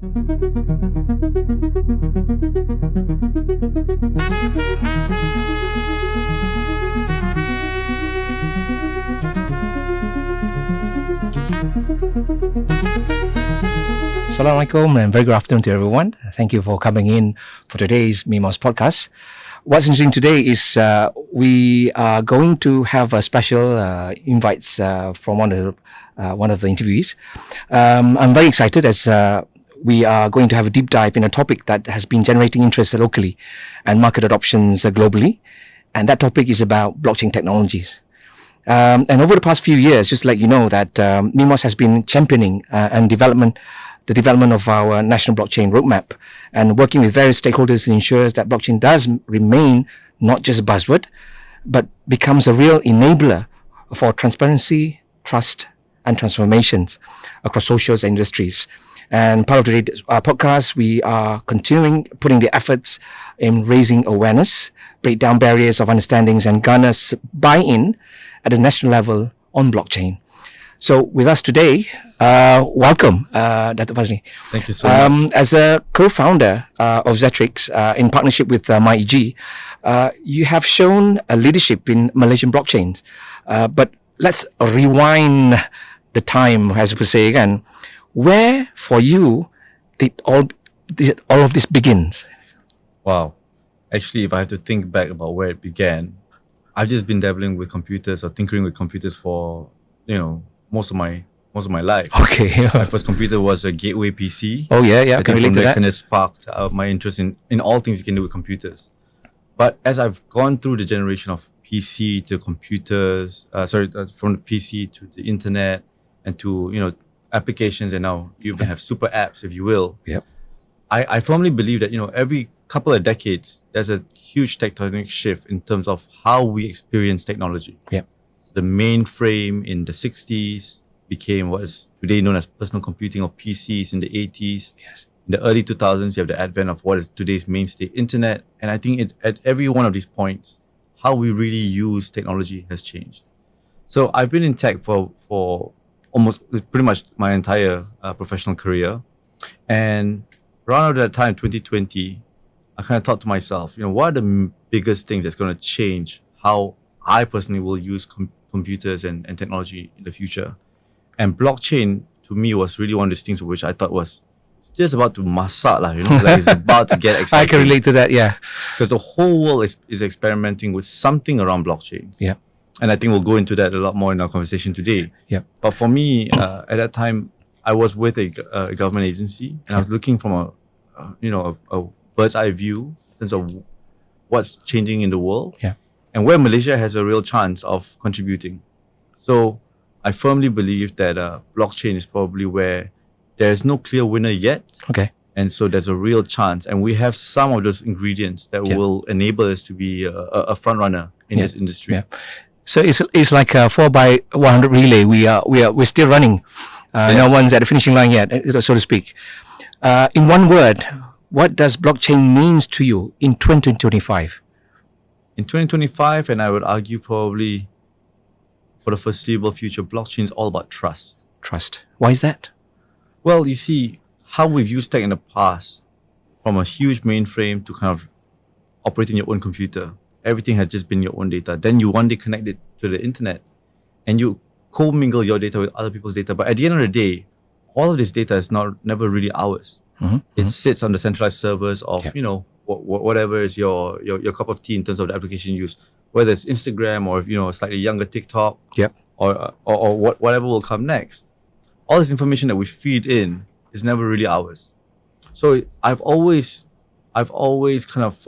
Assalamualaikum and very good afternoon to everyone. Thank you for coming in for today's MIMOS Podcast. What's interesting today is we are going to have a special invites from one of the interviewees. I'm very excited as we are going to have a deep dive in a topic that has been generating interest locally and market adoptions globally. And that topic is about blockchain technologies. And over the past few years, just to let you know that MIMOS has been championing the development of our national blockchain roadmap and working with various stakeholders ensures that blockchain does remain not just a buzzword, but becomes a real enabler for transparency, trust, and transformations across socials and industries. And part of today's podcast, we are continuing putting the efforts in raising awareness, break down barriers of understandings, and garner buy-in at the national level on blockchain. So with us today, welcome, Dr. Fazli. Thank you so much. As a co-founder of Zetrix, in partnership with MyEG, you have shown a leadership in Malaysian blockchains. But let's rewind the time, as we say again. Where, for you, did all of this begins? Wow. Actually, if I have to think back about where it began, I've just been dabbling with computers or tinkering with computers for, most of my life. Okay. My first computer was a gateway PC. Oh yeah. I Can think relate to that. And it sparked my interest in all things you can do with computers. But as I've gone through the generation of PC to computers, from the PC to the internet and to applications, and now you even have super apps, if you will. Yep. I firmly believe that every couple of decades there's a huge tectonic shift in terms of how we experience technology. Yep. So the mainframe in the 60s became what is today known as personal computing or PCs in the 80s. Yes. In the early 2000s, you have the advent of what is today's mainstay internet. And I think at every one of these points, how we really use technology has changed. So I've been in tech for almost pretty much my entire professional career. And around that time, 2020, I kind of thought to myself, what are the biggest things that's going to change how I personally will use computers and technology in the future? And blockchain, to me, was really one of these things which I thought was it's just about to masak lah, like it's about to get exciting. I can relate to that, yeah. Because the whole world is experimenting with something around blockchains. Yeah. And I think we'll go into that a lot more in our conversation today. Yeah. But for me, at that time, I was with a government agency and I was looking from a bird's eye view in terms of what's changing in the world. Yeah. And where Malaysia has a real chance of contributing. So I firmly believe that blockchain is probably where there is no clear winner yet. Okay. And so there's a real chance. And we have some of those ingredients that will enable us to be a front runner in this industry. Yeah. So it's like a 4x100 relay. We're still running. No one's at the finishing line yet, so to speak. In one word, what does blockchain means to you in 2025? In 2025, and I would argue probably for the foreseeable future, blockchain is all about trust. Trust. Why is that? Well, you see, how we've used tech in the past, from a huge mainframe to kind of operating your own computer, everything has just been your own data. Then you one day connect it to the internet and you co-mingle your data with other people's data. But at the end of the day, all of this data is never really ours. Mm-hmm. It sits on the centralized servers of, whatever is your cup of tea in terms of the application you use, whether it's Instagram or a slightly younger TikTok, or whatever will come next. All this information that we feed in is never really ours. So I've always kind of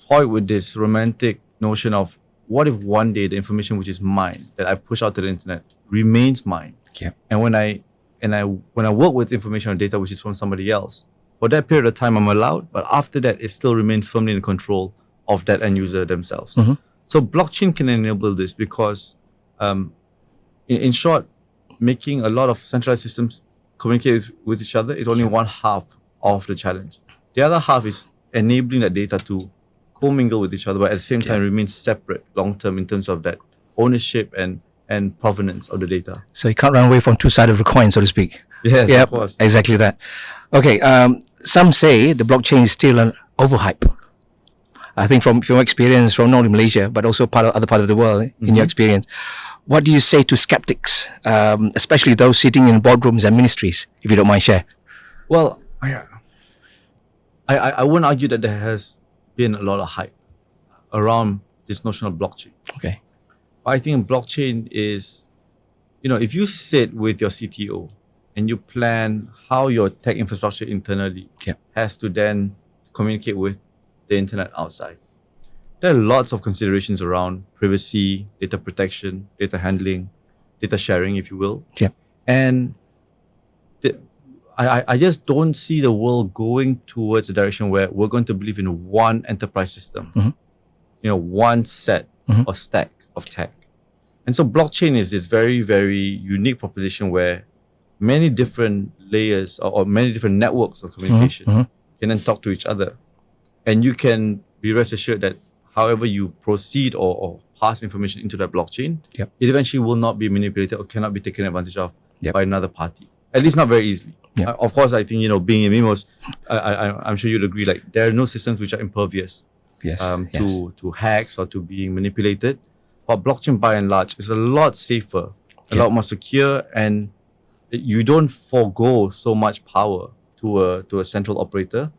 toyed with this romantic notion of what if one day the information which is mine that I push out to the internet remains mine. Yeah. And when I work with information or data which is from somebody else, for that period of time I'm allowed, but after that it still remains firmly in control of that end user themselves. Mm-hmm. So blockchain can enable this because, in short, making a lot of centralized systems communicate with each other is only one half of the challenge. The other half is enabling that data to commingle with each other, but at the same time remain separate long term in terms of that ownership and and provenance of the data. So you can't run away from two sides of the coin, so to speak. Yes, Yeah, of course. exactly that. Okay, some say the blockchain is still an overhype. I think from your experience, from not only Malaysia, but also other part of the world, in your experience, what do you say to skeptics, especially those sitting in boardrooms and ministries, if you don't mind share? Well, I wouldn't argue that there has been a lot of hype around this notion of blockchain. Okay. But I think blockchain is, if you sit with your CTO and you plan how your tech infrastructure internally has to then communicate with the internet outside, there are lots of considerations around privacy, data protection, data handling, data sharing, if you will. Yeah. And I just don't see the world going towards a direction where we're going to believe in one enterprise system, one set or stack of tech. And so blockchain is this very, very unique proposition where many different layers or many different networks of communication can then talk to each other. And you can be rest assured that however you proceed or pass information into that blockchain, it eventually will not be manipulated or cannot be taken advantage of by another party. At least not very easily. Of course, I think, being in MIMOS, I'm sure you'd agree, like there are no systems which are impervious to hacks or to being manipulated. But blockchain by and large is a lot safer, a lot more secure, and you don't forego so much power to a central operator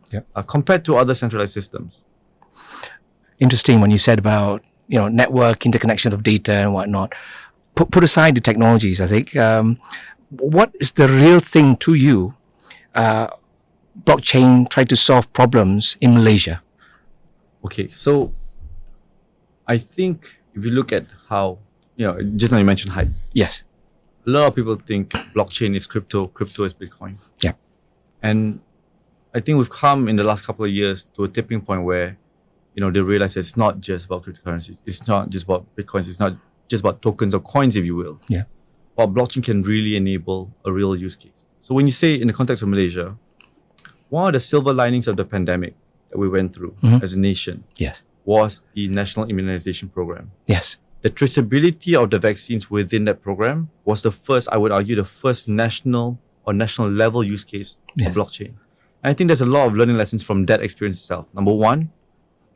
compared to other centralized systems. Interesting when you said about network interconnection of data and whatnot. Put aside the technologies, I think. What is the real thing to you? Blockchain try to solve problems in Malaysia. Okay, so I think if you look at how just now you mentioned hype. Yes. A lot of people think blockchain is crypto is Bitcoin. Yeah. And I think we've come in the last couple of years to a tipping point where they realize it's not just about cryptocurrencies. It's not just about Bitcoins. It's not just about tokens or coins, if you will. Yeah. But blockchain can really enable a real use case. So when you say in the context of Malaysia, one of the silver linings of the pandemic that we went through as a nation was the national immunization program. Yes. The traceability of the vaccines within that program was I would argue, the first national level use case of blockchain. And I think there's a lot of learning lessons from that experience itself. Number one,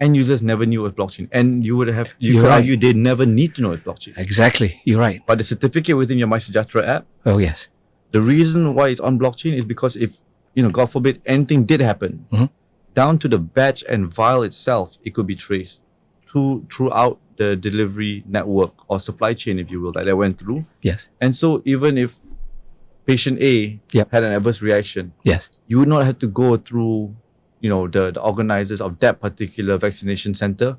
end users never knew it was blockchain. And you could argue they never need to know it's blockchain. Exactly. You're right. But the certificate within your MySejahtera app, oh yes, the reason why it's on blockchain is because if, God forbid, anything did happen, down to the batch and vial itself, it could be traced throughout the delivery network or supply chain, if you will, that went through. Yes. And so even if patient A had an adverse reaction, you would not have to go through, the organizers of that particular vaccination center.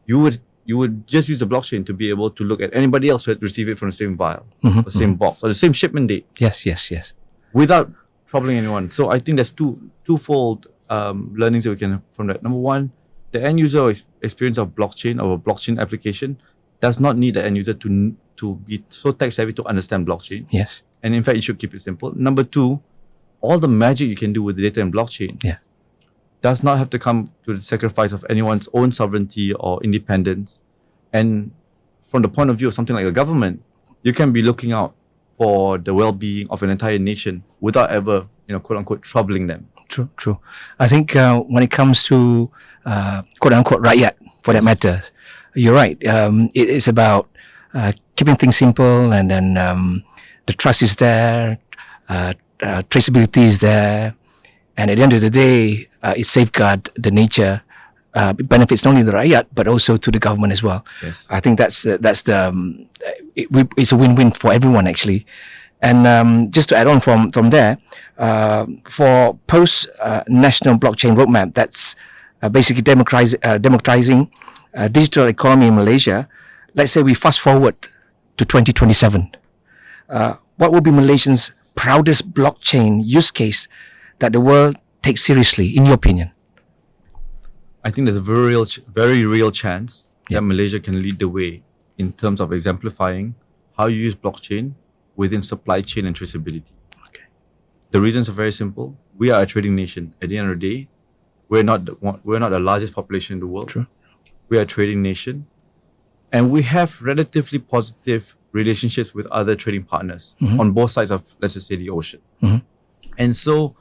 You would just use the blockchain to be able to look at anybody else who had received it from the same vial, the same box, or the same shipment date. Yes. Without troubling anyone. So I think there's twofold learnings that we can have from that. Number one, the end user experience of blockchain or a blockchain application does not need the end user to be so tech savvy to understand blockchain. Yes. And in fact, you should keep it simple. Number two, all the magic you can do with the data in blockchain does not have to come to the sacrifice of anyone's own sovereignty or independence. And from the point of view of something like a government, you can be looking out for the well-being of an entire nation without ever, quote unquote, troubling them. True. I think when it comes to quote unquote rakyat, for that matter, you're right. It's about keeping things simple, and then the trust is there, traceability is there, and at the end of the day, it safeguards the nature. It benefits not only the rakyat but also to the government as well. Yes. I think that's it's a win-win for everyone actually. And just to add on from there, for post-national blockchain roadmap, that's basically democratizing digital economy in Malaysia. Let's say we fast forward to 2027. What will be Malaysians' proudest blockchain use case that the world takes seriously, in your opinion? I think there's a very real chance that Malaysia can lead the way in terms of exemplifying how you use blockchain within supply chain and traceability. Okay. The reasons are very simple. We are a trading nation. At the end of the day, we're not the largest population in the world. True. We are a trading nation. And we have relatively positive relationships with other trading partners on both sides of, let's just say, the ocean. And so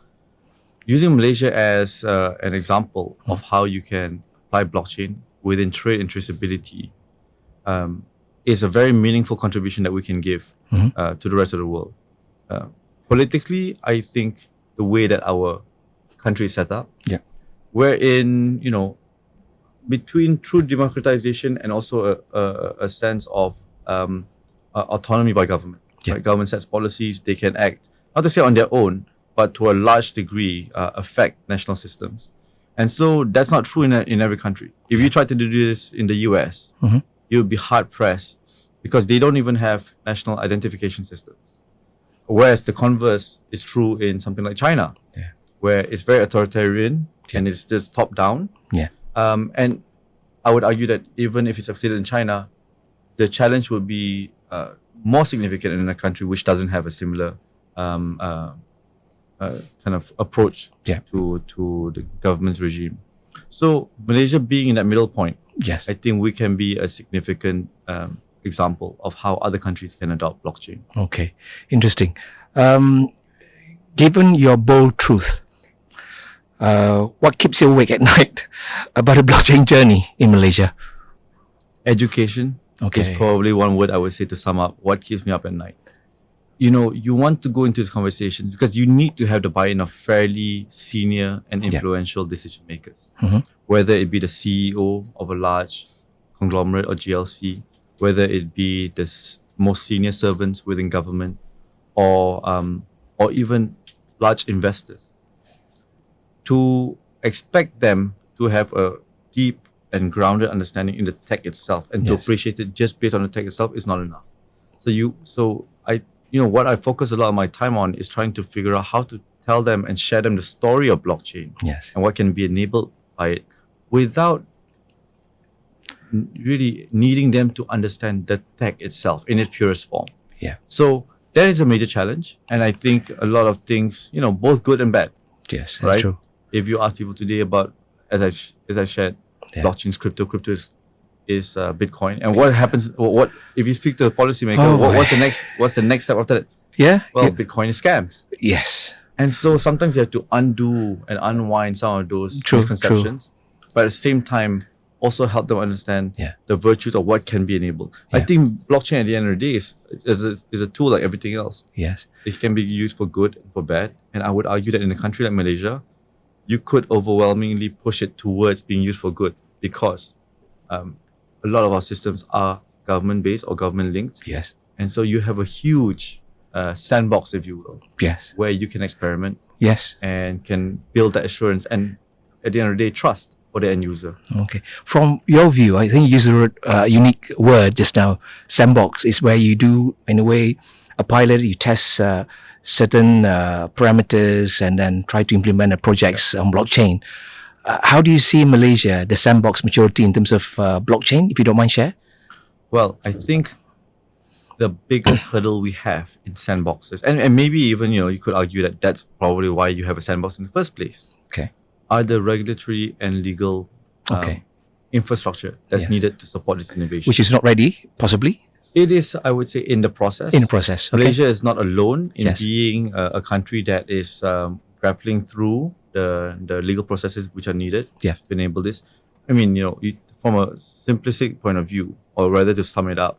using Malaysia as an example of how you can apply blockchain within trade and traceability is a very meaningful contribution that we can give to the rest of the world. Politically, I think the way that our country is set up, wherein, between true democratization and also a sense of autonomy by government. Right? Government sets policies, they can act, not to say on their own, but to a large degree affect national systems. And so that's not true in every country. If you try to do this in the US, you'll be hard pressed because they don't even have national identification systems. Whereas the converse is true in something like China, where it's very authoritarian and it's just top down. And I would argue that even if it succeeded in China, the challenge would be more significant in a country which doesn't have a similar kind of approach to the government's regime. So Malaysia being in that middle point, I think we can be a significant example of how other countries can adopt blockchain. Okay, interesting. Given your bold truth, what keeps you awake at night about the blockchain journey in Malaysia? Education is probably one word I would say to sum up what keeps me up at night. You want to go into this conversation because you need to have the buy-in of fairly senior and influential decision makers, whether it be the CEO of a large conglomerate or GLC, whether it be the most senior servants within government, or even large investors. To expect them to have a deep and grounded understanding in the tech itself and to appreciate it just based on the tech itself is not enough. What I focus a lot of my time on is trying to figure out how to tell them and share them the story of blockchain and what can be enabled by it without really needing them to understand the tech itself in its purest form. So that is a major challenge. And I think a lot of things, both good and bad. Yes, that's right? true. If you ask people today about, as I shared, blockchain's crypto is Bitcoin. And what happens? What if you speak to a policymaker? What's the next step after that? Bitcoin is scams. Yes. And so sometimes you have to undo and unwind some of those misconceptions, but at the same time also help them understand the virtues of what can be enabled. I think blockchain at the end of the day is a tool like everything else. Yes. It can be used for good and for bad. And I would argue that in a country like Malaysia, you could overwhelmingly push it towards being used for good because a lot of our systems are government-based or government-linked. Yes. And so you have a huge sandbox, if you will. Yes. Where you can experiment. Yes. And can build that assurance and at the end of the day, trust for the end user. Okay. From your view, I think you used a unique word just now. Sandbox is where you do, in a way, a pilot, you test certain parameters and then try to implement projects on blockchain. How do you see Malaysia, the sandbox maturity in terms of blockchain, if you don't mind share? Well, I think the biggest hurdle we have in sandboxes, and maybe even, you could argue that that's probably why you have a sandbox in the first place, are the regulatory and legal infrastructure that's needed to support this innovation. Which is not ready, possibly? It is, I would say, in the process. In the process. Malaysia is not alone in being a country that is grappling through the legal processes which are needed to enable this. I mean, from a simplistic point of view, or rather to sum it up,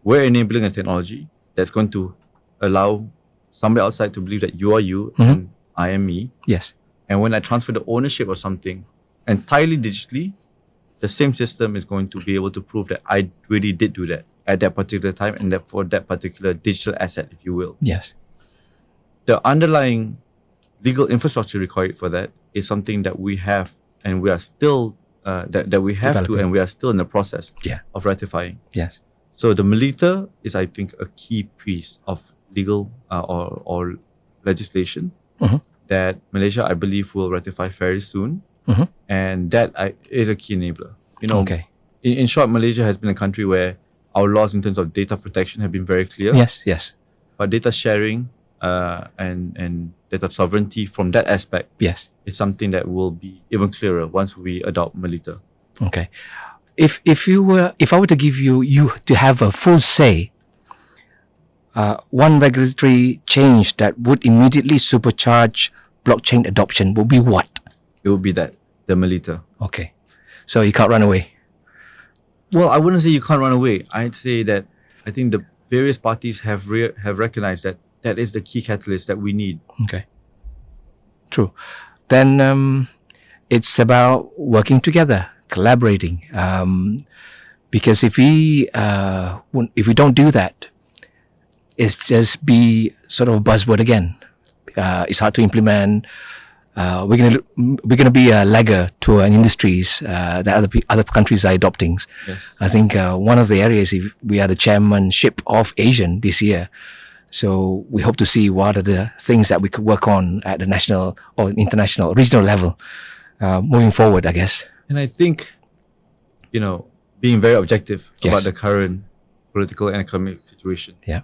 we're enabling a technology that's going to allow somebody outside to believe that you are you and I am me. Yes. And when I transfer the ownership of something entirely digitally, the same system is going to be able to prove that I really did do that at that particular time and that for that particular digital asset, if you will. Yes. The underlying legal infrastructure required for that is something that we have and we are still that we have to and we are still in the process of ratifying. Yes. So the MIMOS is, I think, a key piece of legal or legislation that Malaysia, I believe, will ratify very soon. And that is a key enabler. In short, Malaysia has been a country where our laws in terms of data protection have been very clear. Yes, yes. But data sharing and data sovereignty from that aspect is something that will be even clearer once we adopt MIMOS. Okay. if I were to give you to have a full say, one regulatory change that would immediately supercharge blockchain adoption would be what? It would be that, the Melita. Okay, so you can't run away. Well, I wouldn't say you can't run away. I'd say that I think the various parties have recognized that that is the key catalyst that we need. Okay, true. Then it's about working together, collaborating. Because if we don't do that, it's just be sort of a buzzword again. It's hard to implement. We're gonna be a lagger to an industries that other countries are adopting. Yes. I think one of the areas, if we are the chairmanship of Asian this year, so we hope to see what are the things that we could work on at the national or international, regional level, moving forward, I guess. And I think, being very objective Yes. about the current political and economic situation. Yeah.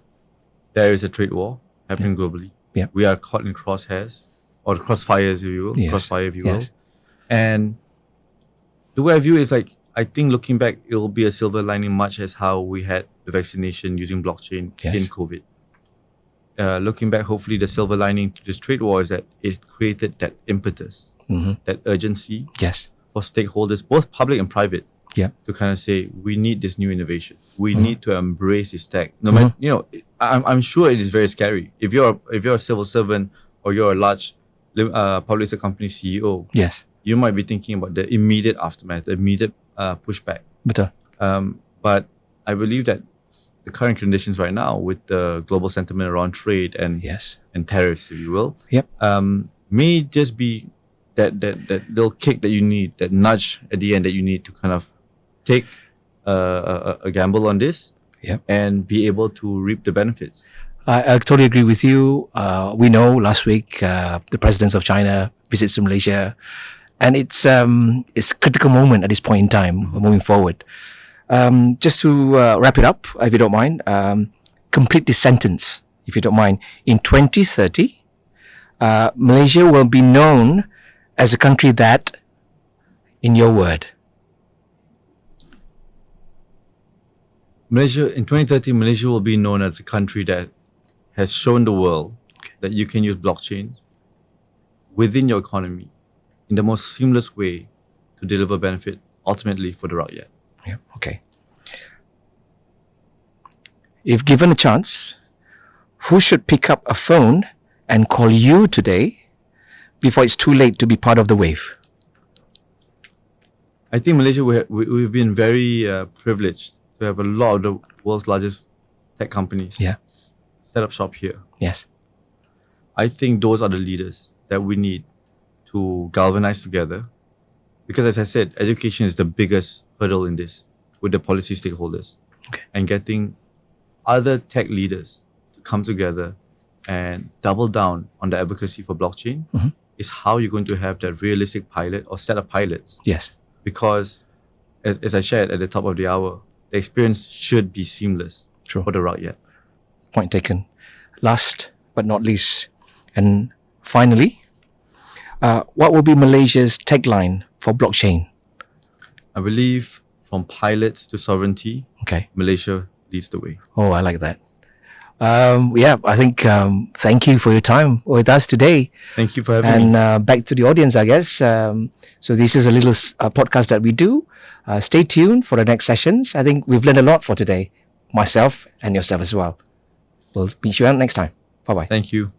There is a trade war happening globally. Yeah. We are caught in crosshairs, or crossfires, if you will. Yes. Crossfire, if you Yes. will. And the way I view it is like, I think looking back, it will be a silver lining, much as how we had the vaccination using blockchain Yes. in COVID. Looking back, hopefully the silver lining to this trade war is that it created that impetus, that urgency Yes. for stakeholders, both public and private, Yeah. to kind of say, we need this new innovation. We need to embrace this tech. No matter, I'm sure it is very scary. If you're a civil servant or you're a large public listed company CEO, Yes. you might be thinking about the immediate aftermath, the immediate pushback. Betul. But I believe that the current conditions right now, with the global sentiment around trade and Yes. and tariffs, if you will, Yep. may just be that little kick that you need, that nudge at the end that you need to kind of take a gamble on this, Yep. and be able to reap the benefits. I totally agree with you. We know last week the presidents of China visits to Malaysia, and it's a critical moment at this point in time moving forward. Just to wrap it up, if you don't mind, complete this sentence, if you don't mind. In 2030, Malaysia will be known as a country that, in your word. Malaysia, in 2030, Malaysia will be known as a country that has shown the world that you can use blockchain within your economy in the most seamless way to deliver benefit ultimately for the rakyat. Yeah, okay. If given a chance, who should pick up a phone and call you today before it's too late to be part of the wave? I think Malaysia, we've been very privileged to have a lot of the world's largest tech companies Yeah. set up shop here. Yes. I think those are the leaders that we need to galvanize together. Because as I said, education is the biggest hurdle in this with the policy stakeholders. Okay. And getting other tech leaders to come together and double down on the advocacy for blockchain is how you're going to have that realistic pilot or set of pilots. Yes. Because as I shared at the top of the hour, the experience should be seamless True. for the rakyat. Point taken. Last but not least, and finally, what will be Malaysia's tagline for blockchain? I believe from pilots to sovereignty, Okay. Malaysia leads the way. Oh, I like that. I think thank you for your time with us today. Thank you for having me. And back to the audience, I guess. So this is a little podcast that we do. Stay tuned for the next sessions. I think we've learned a lot for today, myself and yourself as well. We'll meet you out next time. Bye-bye. Thank you.